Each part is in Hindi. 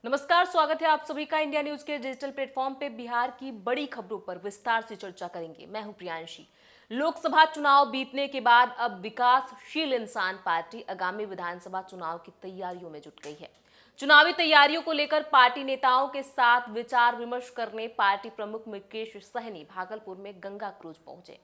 नमस्कार, स्वागत है आप सभी का इंडिया न्यूज के डिजिटल प्लेटफॉर्म पे। बिहार की बड़ी खबरों पर विस्तार से चर्चा करेंगे। मैं हूं प्रियांशी। लोकसभा चुनाव बीतने के बाद अब विकासशील इंसान पार्टी आगामी विधानसभा चुनाव की तैयारियों में जुट गई है। चुनावी तैयारियों को लेकर पार्टी नेताओं के साथ विचार विमर्श करने पार्टी प्रमुख मुकेश सहनी भागलपुर में गंगा क्रूज पहुंचे।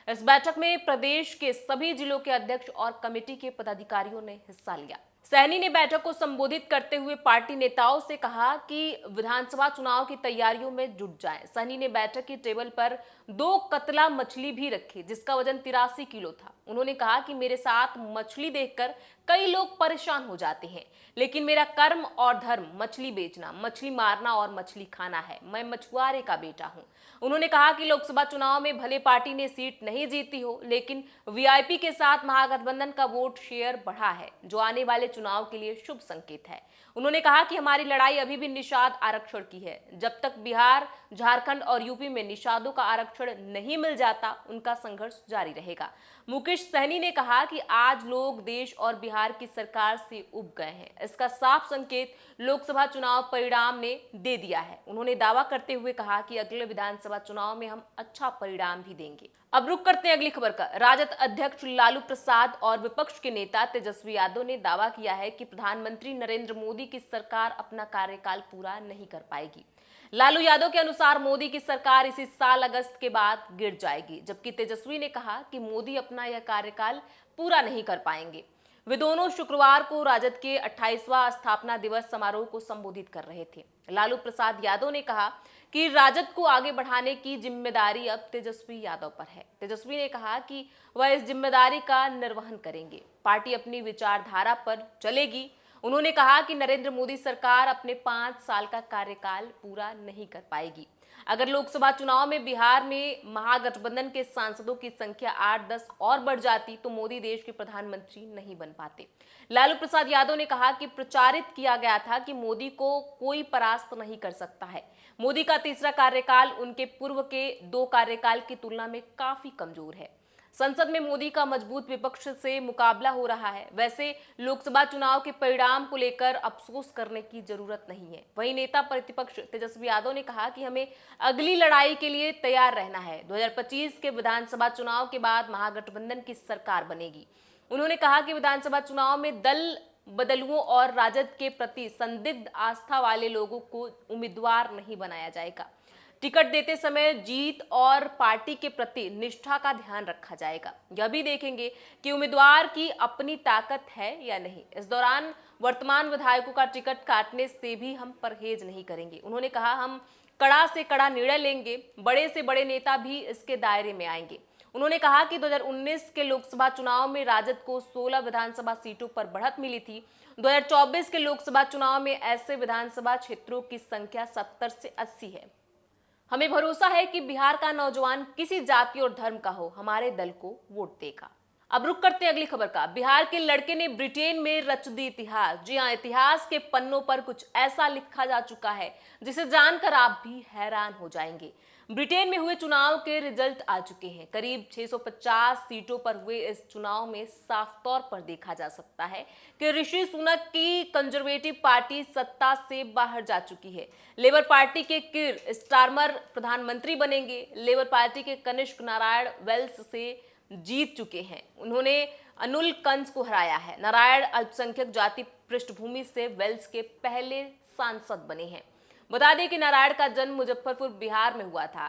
इस बैठक में प्रदेश के सभी जिलों के अध्यक्ष और कमेटी के पदाधिकारियों ने हिस्सा लिया। सहनी ने बैठक को संबोधित करते हुए पार्टी नेताओं से कहा कि विधानसभा चुनाव की तैयारियों में जुट जाएं। सहनी ने बैठक की टेबल पर 2 कतला मछली भी रखी जिसका वजन 83 किलो था। उन्होंने कहा कि मेरे साथ मछली देखकर कई लोग परेशान हो जाते हैं, लेकिन मेरा कर्म और धर्म मछली बेचना, मछली मारना और मछली खाना है। मैं मछुआरे का बेटा हूं। उन्होंने कहा कि लोकसभा चुनाव में भले पार्टी ने सीट नहीं जीती हो, लेकिन वीआईपी के साथ महागठबंधन का वोट शेयर बढ़ा है, जो आने वाले चुनाव के लिए शुभ संकेत है। उन्होंने कहा कि हमारी लड़ाई अभी भी निषाद आरक्षण की है। जब तक बिहार, झारखंड और यूपी में निषादों का आरक्षण नहीं मिल जाता, उनका संघर्ष जारी रहेगा। मुकेश सहनी ने कहा कि आज लोग देश और बिहार की सरकार से उब गए हैं। इसका साफ संकेत लोकसभा चुनाव परिणाम ने दे दिया है। उन्होंने दावा करते हुए कहा कि अगले विधानसभा चुनाव में हम अच्छा परिणाम भी देंगे। अब रुक करते हैं अगली खबर का। राजद अध्यक्ष लालू प्रसाद और विपक्ष के नेता तेजस्वी यादव ने दावा किया है कि प्रधानमंत्री नरेंद्र मोदी की सरकार अपना कार्यकाल पूरा नहीं कर पाएगी। लालू यादव के अनुसार मोदी की सरकार इसी साल अगस्त के बाद गिर जाएगी, जबकि तेजस्वी ने कहा कि मोदी अपना यह कार्यकाल पूरा नहीं कर पाएंगे। वे दोनों शुक्रवार को राजद के 28वां स्थापना दिवस समारोह को संबोधित कर रहे थे। लालू प्रसाद यादव ने कहा कि राजद को आगे बढ़ाने की जिम्मेदारी अब तेजस्वी यादव पर है। तेजस्वी ने कहा कि वह इस जिम्मेदारी का निर्वहन करेंगे। पार्टी अपनी विचारधारा पर चलेगी। उन्होंने कहा कि नरेंद्र मोदी सरकार अपने 5 साल का कार्यकाल पूरा नहीं कर पाएगी। अगर लोकसभा चुनाव में बिहार में महागठबंधन के सांसदों की संख्या 8-10 और बढ़ जाती तो मोदी देश के प्रधानमंत्री नहीं बन पाते। लालू प्रसाद यादव ने कहा कि प्रचारित किया गया था कि मोदी को कोई परास्त नहीं कर सकता है। मोदी का तीसरा कार्यकाल उनके पूर्व के 2 कार्यकाल की तुलना में काफी कमजोर है। संसद में मोदी का मजबूत विपक्ष से मुकाबला हो रहा है। वैसे लोकसभा चुनाव के परिणाम को लेकर अफसोस करने की जरूरत नहीं है। वहीं नेता प्रतिपक्ष तेजस्वी यादव ने कहा कि हमें अगली लड़ाई के लिए तैयार रहना है। 2025 के विधानसभा चुनाव के बाद महागठबंधन की सरकार बनेगी। उन्होंने कहा कि विधानसभा चुनाव में दल बदलुओं और राजद के प्रति संदिग्ध आस्था वाले लोगों को उम्मीदवार नहीं बनाया जाएगा। टिकट देते समय जीत और पार्टी के प्रति निष्ठा का ध्यान रखा जाएगा। यह भी देखेंगे कि उम्मीदवार की अपनी ताकत है या नहीं। इस दौरान वर्तमान विधायकों का टिकट काटने से भी हम परहेज नहीं करेंगे। उन्होंने कहा हम कड़ा से कड़ा निर्णय लेंगे। बड़े से बड़े नेता भी इसके दायरे में आएंगे। उन्होंने कहा कि 2019 के लोकसभा चुनाव में राजद को 16 विधानसभा सीटों पर बढ़त मिली थी। 2024 के लोकसभा चुनाव में ऐसे विधानसभा क्षेत्रों की संख्या 70 से 80 है। हमें भरोसा है कि बिहार का नौजवान किसी जाति और धर्म का हो, हमारे दल को वोट देगा। अब रुक करते हैं अगली खबर का। बिहार के लड़के ने ब्रिटेन में रच दी इतिहास। जी हां, इतिहास के पन्नों पर कुछ ऐसा लिखा जा चुका है जिसे जानकर आप भी हैरान हो जाएंगे। ब्रिटेन में हुए चुनाव के रिजल्ट आ चुके हैं। करीब 650 सीटों पर हुए इस चुनाव में साफ तौर पर देखा जा सकता है कि ऋषि सुनक की कंजर्वेटिव पार्टी सत्ता से बाहर जा चुकी है। लेबर पार्टी के किर स्टारमर प्रधानमंत्री बनेंगे। लेबर पार्टी के कनिष्क नारायण वेल्स से जीत चुके हैं। उन्होंने अनुल कंस को हराया है। नारायण अल्पसंख्यक जाति पृष्ठभूमि से वेल्स के पहले सांसद बने हैं। बता दें कि नारायण का जन्म मुजफ्फरपुर बिहार में हुआ था,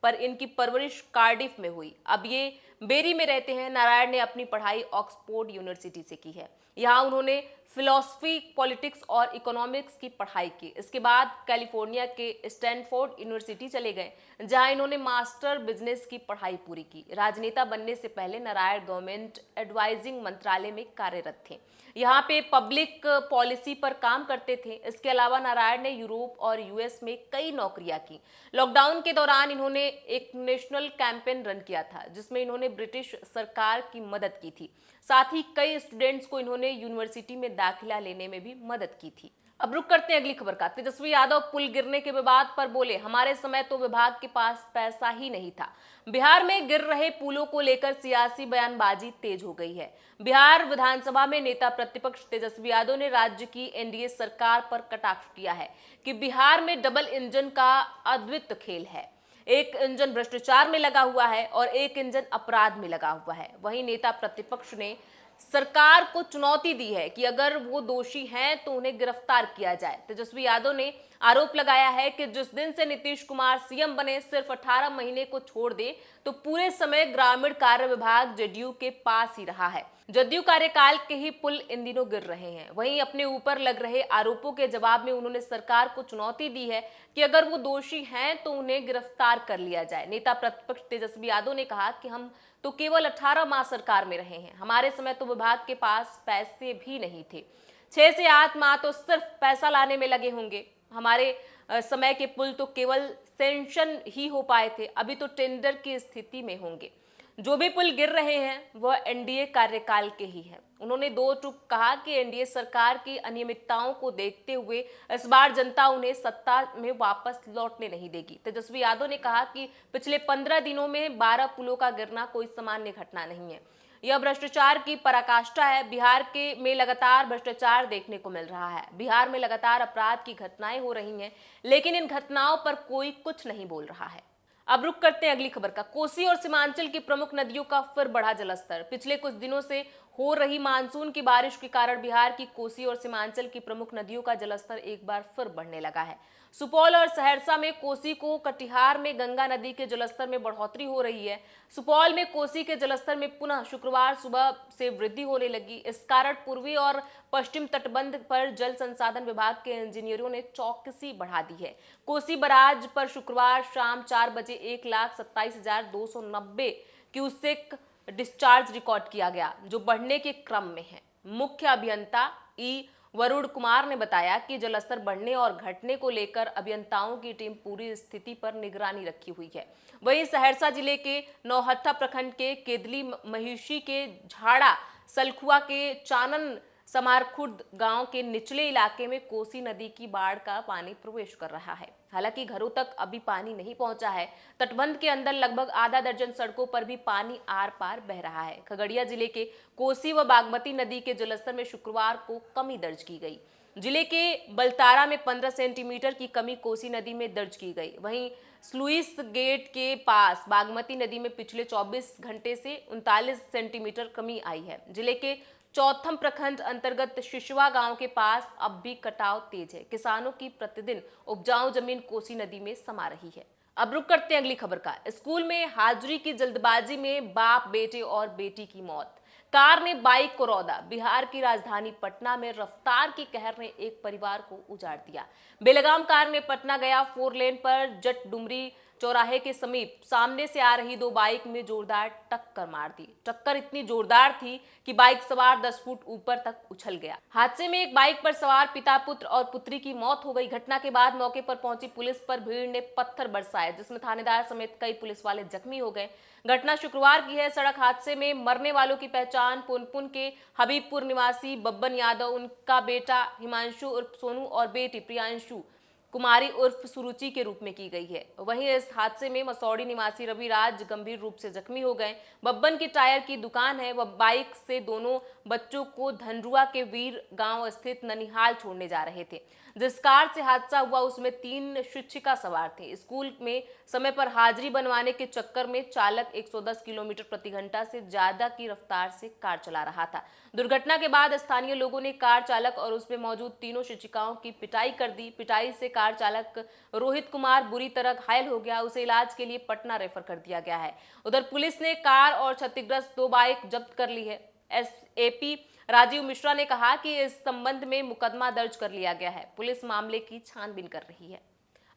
पर इनकी परवरिश कार्डिफ में हुई। अब ये बेरी में रहते हैं। नारायण ने अपनी पढ़ाई ऑक्सफोर्ड यूनिवर्सिटी से की है। यहाँ उन्होंने फिलॉसफी, पॉलिटिक्स और इकोनॉमिक्स की पढ़ाई की। इसके बाद कैलिफोर्निया के स्टैनफोर्ड यूनिवर्सिटी चले गए, जहां इन्होंने मास्टर बिजनेस की पढ़ाई पूरी की। राजनेता बनने से पहले नारायण गवर्नमेंट एडवाइजिंग मंत्रालय में कार्यरत थे। यहाँ पे पब्लिक पॉलिसी पर काम करते थे। इसके अलावा नारायण ने यूरोप और यूएस में कई नौकरियां की। लॉकडाउन के दौरान इन्होंने एक नेशनल कैंपेन रन किया था, जिसमें इन्होंने ब्रिटिश सरकार की मदद की थी। साथ ही कई स्टूडेंट्स को इन्होंने यूनिवर्सिटी में दाखिला लेने में भी मदद की थी। अब रुक करते हैं अगली खबर का। तेजस्वी यादव पुल गिरने के विवाद पर बोले, हमारे समय तो विभाग के पास पैसा ही नहीं था। बिहार में गिर रहे पुलों को लेकर सियासी बयानबाजी तेज हो गई है। बिहार विधानसभा में नेता प्रतिपक्ष तेजस्वी यादव ने राज्य की एनडीए सरकार पर कटाक्ष किया है कि बिहार में डबल इंजन का अद्वितीय खेल है। एक इंजन भ्रष्टाचार में लगा हुआ है और एक इंजन अपराध में लगा हुआ है। वहीं नेता प्रतिपक्ष ने सरकार को चुनौती दी है कि अगर वो दोषी हैं तो उन्हें गिरफ्तार किया जाए। तेजस्वी यादव ने आरोप लगाया है कि जिस दिन से नीतीश कुमार सीएम बने सिर्फ 18 महीने को छोड़ दे तो पूरे समय ग्रामीण कार्य विभाग जदयू के पास ही रहा है। जदयू कार्यकाल के ही पुल इन दिनों गिर रहे हैं। वहीं अपने ऊपर लग रहे आरोपों के जवाब में उन्होंने सरकार को चुनौती दी है कि अगर वो दोषी हैं तो उन्हें गिरफ्तार कर लिया जाए। नेता प्रतिपक्ष तेजस्वी यादव ने कहा कि हम तो केवल 18 माह सरकार में रहे हैं, हमारे समय तो विभाग के पास पैसे भी नहीं थे। 6 से 8 माह तो सिर्फ पैसा लाने में लगे होंगे। हमारे समय के पुल तो केवल सेंक्शन ही हो पाए थे, अभी तो टेंडर की स्थिति में होंगे। जो भी पुल गिर रहे हैं वह एनडीए कार्यकाल के ही हैं। उन्होंने दो टूक कहा कि एनडीए सरकार की अनियमितताओं को देखते हुए इस बार जनता उन्हें सत्ता में वापस लौटने नहीं देगी। तेजस्वी यादव ने कहा कि पिछले 15 दिनों में 12 पुलों का गिरना कोई सामान्य घटना नहीं है, यह भ्रष्टाचार की पराकाष्ठा है। बिहार के में लगातार भ्रष्टाचार देखने को मिल रहा है। बिहार में लगातार अपराध की घटनाएं हो रही हैं, लेकिन इन घटनाओं पर कोई कुछ नहीं बोल रहा है। अब रुक करते हैं अगली खबर का। कोसी और सीमांचल की प्रमुख नदियों का फिर बढ़ा जलस्तर। पिछले कुछ दिनों से हो रही मानसून की बारिश के कारण बिहार की कोसी और सीमांचल की प्रमुख नदियों का जलस्तर एक बार फिर बढ़ने लगा है। सुपौल और सहरसा में कोसी को कटिहार में गंगा नदी के जलस्तर में बढ़ोतरी हो रही है। सुपौल में कोसी के जलस्तर में पुनः शुक्रवार सुबह से वृद्धि होने लगी। इस कारण पूर्वी और पश्चिम तटबंध पर जल संसाधन विभाग के इंजीनियरों ने चौकसी बढ़ा दी है। कोसी बराज पर शुक्रवार शाम 4 बजे 1,27,290 क्यूसेक डिस्चार्ज रिकॉर्ड किया गया, जो बढ़ने के क्रम में है। मुख्य अभियंता ई वरुण कुमार ने बताया कि जलस्तर बढ़ने और घटने को लेकर अभियंताओं की टीम पूरी स्थिति पर निगरानी रखी हुई है। वहीं सहरसा जिले के नौहट्टा प्रखंड के केदली, महिषी के झाड़ा, सलखुआ के चानन, समारखुर्द गांव के निचले इलाके में कोसी नदी की बाढ़ का पानी प्रवेश कर रहा है। हालांकि घरों तक अभी पानी नहीं पहुंचा है। तटबंध के अंदर लगभग आधा दर्जन सड़कों पर भी पानी आर पार बह रहा है। खगड़िया जिले के कोसी व बागमती नदी के जलस्तर में शुक्रवार को कमी दर्ज की गई। जिले के बलतारा में 15 सेंटीमीटर की कमी कोसी नदी में दर्ज की गई। वहीं स्लुइस गेट के पास बागमती नदी में पिछले 24 घंटे से 39 सेंटीमीटर कमी आई है। जिले के चौथम प्रखंड अंतर्गत शिशवा गांव के पास अब भी कटाव तेज है। किसानों की प्रतिदिन उपजाऊ जमीन कोसी नदी में समा रही है। अब रुक करते हैं अगली खबर का। स्कूल में हाजिरी की जल्दबाजी में बाप, बेटे और बेटी की मौत। कार ने बाइक को रौंदा। बिहार की राजधानी पटना में रफ्तार की कहर ने एक परिवार को उजाड़ दिया। बेलगाम कार ने पटना गया 4 लेन पर जट डुमरी चौराहे के समीप सामने से आ रही 2 बाइक में जोरदार टक्कर मार दी। टक्कर इतनी जोरदार थी कि बाइक सवार 10 फुट ऊपर तक उछल गया। हादसे में एक बाइक पर सवार पिता, पुत्र और पुत्री की मौत हो गई। घटना के बाद मौके पर पहुंची पुलिस पर भीड़ ने पत्थर बरसाए, जिसमें थानेदार समेत कई पुलिस वाले जख्मी हो गए। घटना शुक्रवार की है। सड़क हादसे में मरने वालों की पहचान पुनपुन के हबीबपुर निवासी बब्बन यादव, उनका बेटा हिमांशु उर्फ सोनू और बेटी प्रियांशु कुमारी उर्फ सुरुचि के रूप में की गई है। वहीं इस हादसे में मसौड़ी निवासी रवि राज गंभीर रूप से जख्मी हो गए। बब्बन की टायर की दुकान है। वह बाइक से दोनों बच्चों को धनरुआ के वीर गांव स्थित ननिहाल छोड़ने जा रहे थे। जिस कार से हादसा हुआ उसमें 3 शिक्षिका सवार थे। स्कूल में समय पर हाजिरी बनवाने के चक्कर में चालक 110 किलोमीटर प्रति घंटा से ज्यादा की रफ्तार से कार चला रहा था। दुर्घटना के बाद स्थानीय लोगों ने कार चालक और उसमें मौजूद 3 शिक्षिकाओं की पिटाई कर दी। पिटाई से कार चालक रोहित कुमार बुरी तरह घायल हो गया। उसे इलाज के लिए पटना रेफर कर दिया गया है। उधर पुलिस ने कार और क्षतिग्रस्त 2 बाइक जब्त कर ली है। एसएपी राजीव मिश्रा ने कहा कि इस संबंध में मुकदमा दर्ज कर लिया गया है। पुलिस मामले की छानबीन कर रही है।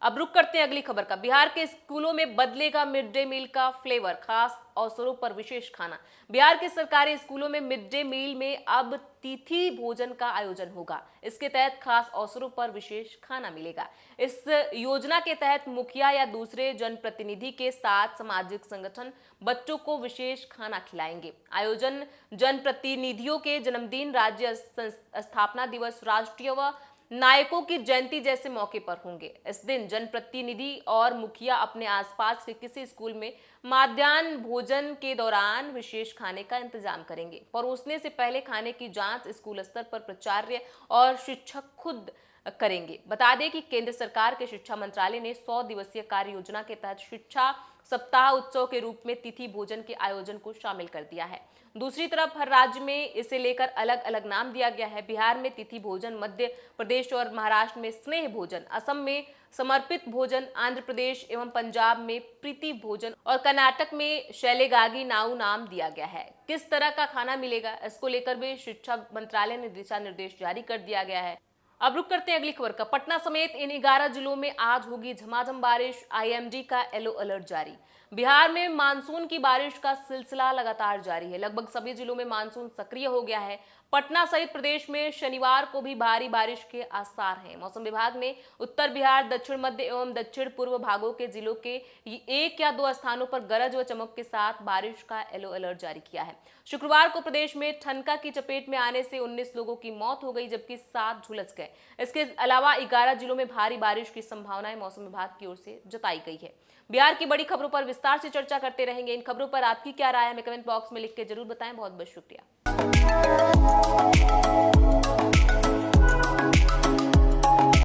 अब रुक करते हैं अगली खबर का। बिहार के स्कूलों में बदलेगा मिड डे मील का फ्लेवर, खास अवसरों पर विशेष खाना। बिहार के सरकारी स्कूलों में मिड डे मील में अब तिथि भोजन का आयोजन होगा। इसके तहत खास अवसरों पर विशेष खाना मिलेगा। इस योजना के तहत मुखिया या दूसरे जनप्रतिनिधि के साथ सामाजिक संगठन बच्चों को विशेष खाना खिलाएंगे। आयोजन जनप्रतिनिधियों के जन्मदिन, राज्य स्थापना दिवस, राष्ट्रीय व नायकों की जयंती जैसे मौके पर होंगे। इस दिन जनप्रतिनिधि और मुखिया अपने आसपास के किसी स्कूल में माध्याह्न भोजन के दौरान विशेष खाने का इंतजाम करेंगे। परोसने से पहले खाने की जांच स्कूल स्तर पर प्राचार्य और शिक्षक खुद करेंगे। बता दें कि केंद्र सरकार के शिक्षा मंत्रालय ने 100 दिवसीय कार्य योजना के तहत शिक्षा सप्ताह उत्सव के रूप में तिथि भोजन के आयोजन को शामिल कर दिया है। दूसरी तरफ हर राज्य में इसे लेकर अलग अलग नाम दिया गया है। बिहार में तिथि भोजन, मध्य प्रदेश और महाराष्ट्र में स्नेह भोजन, असम में समर्पित भोजन, आंध्र प्रदेश एवं पंजाब में प्रीति भोजन और कर्नाटक में शैलेगागी नाउ नाम दिया गया है। किस तरह का खाना मिलेगा, इसको लेकर भी शिक्षा मंत्रालय ने दिशा निर्देश जारी कर दिया गया है। अब रुक करते हैं अगली खबर का। पटना समेत इन 11 जिलों में आज होगी झमाझम बारिश, आईएमडी का येलो अलर्ट जारी। बिहार में मानसून की बारिश का सिलसिला लगातार जारी है। लगभग सभी जिलों में मानसून सक्रिय हो गया है। पटना सहित प्रदेश में शनिवार को भी भारी बारिश के आसार हैं। मौसम विभाग ने उत्तर बिहार, दक्षिण मध्य एवं दक्षिण पूर्व भागों के जिलों के 1 या 2 स्थानों पर गरज व चमक के साथ बारिश का येलो अलर्ट जारी किया है। शुक्रवार को प्रदेश में ठनका की चपेट में आने से 19 लोगों की मौत हो गई, जबकि 7 झुलस गए। इसके अलावा 11 जिलों में भारी बारिश की संभावनाएं मौसम विभाग की ओर से जताई गई है। बिहार की बड़ी खबरों पर विस्तार से चर्चा करते रहेंगे। इन खबरों पर आपकी क्या राय है, हमें कमेंट बॉक्स में लिख के जरूर बताएं। बहुत बहुत शुक्रिया।